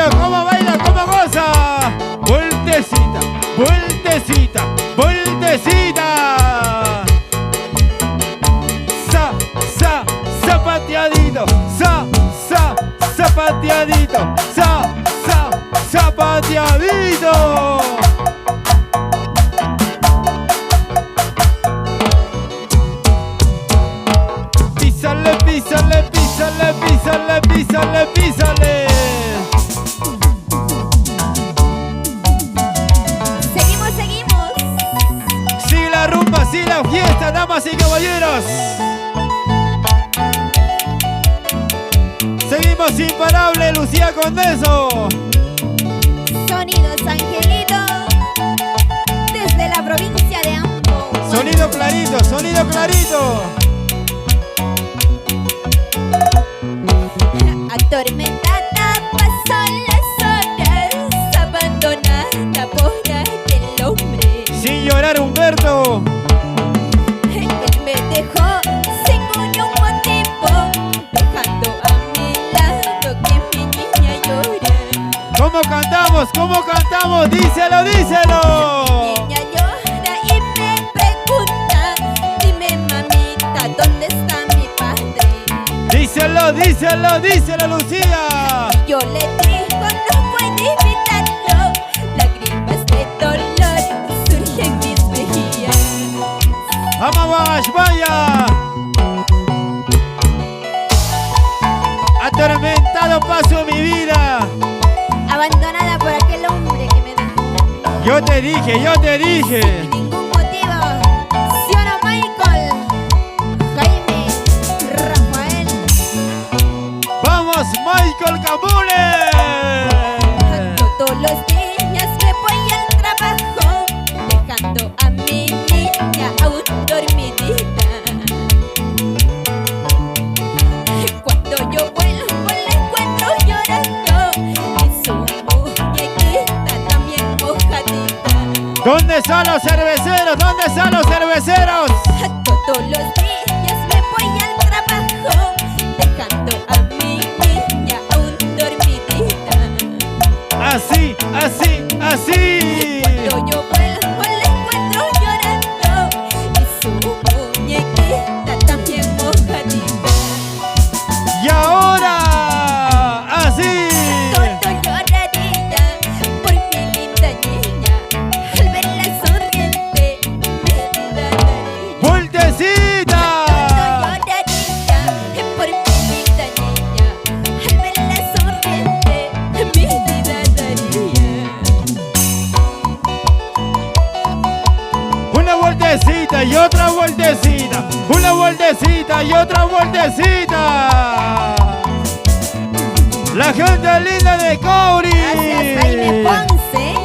cómo baila, cómo goza. Vueltecita, vueltecita, vueltecita. Zapateadito, zapateadito, zapateadito. Písale, písale, písale, písale, písale, písale. Seguimos, seguimos. Sigue la rumba, sigue la fiesta, damas y caballeros. Seguimos imparable, Lucía Condeso. Sonidos Angelito, desde la provincia de Ambo. Sonido clarito, sonido clarito. Atormentada pasan las horas, abandonada por aquel hombre. Sin llorar, Humberto. Él me dejó sin ningún motivo, dejando a mi lado que mi niña llora. ¿Cómo cantamos? ¿Cómo cantamos? Díselo, díselo. Mi niña llora y me pregunta, dime mamita, ¿dónde está mi padre? Díselo, díselo, díselo, Lucía. Yo le digo, no puedo evitarlo, lágrimas de dolor surgen en mis mejillas. ¡Vamos, vaya! Atormentado paso mi vida. Abandonada por aquel hombre que me dejó Yo te dije, yo te dije. sin ningún motivo. ¿Sí o no, Michael? Jaime, Rafael. ¡Vamos, Michael Camule! Todos los días me voy al trabajo, dejando a mi niña aún dormidita. Cuando yo vuelvo la encuentro llorando y su muñequita también mojadita. ¿Dónde están los cerveceros? ¿Dónde están los cerveceros? Todos los días me voy al trabajo, dejando a mi niña aún dormidita. Así, así, así. Cuando yo vuelvo la encuentro llorando y su muñequita también mojadita. Y ahora, así. Todo lloradita por mi linda niña, al verla sonriente me da daría. ¡Vueltecita! Todo lloradita por mi linda niña, al verla sonriente mi vida daría. Una vueltecita y otra vueltecita. Una vueltecita y otra vueltecita. La gente linda de Couri. Gracias, Jaime Ponce.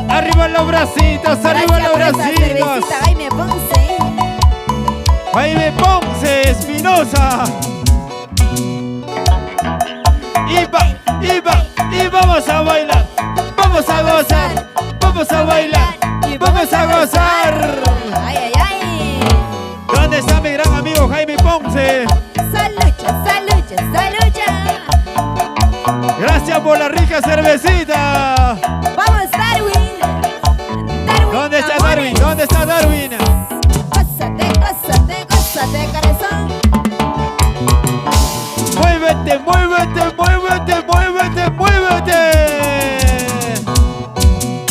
Arriba los bracitos, arriba los Gracias por esa bracitos. cervecita, Jaime Ponce. Jaime Ponce Espinosa. Y vamos a bailar. Vamos a gozar. Vamos a bailar. Y Vamos a gozar. Ay, ay, ay. ¿Dónde está mi gran amigo Jaime Ponce? Salucha, salucha, salucha. Gracias por la rica cervecita. Vamos, Darwin. Darwin. ¿Dónde está amores. Darwin? ¿Dónde está Darwin? Gózate, gózate, gózate,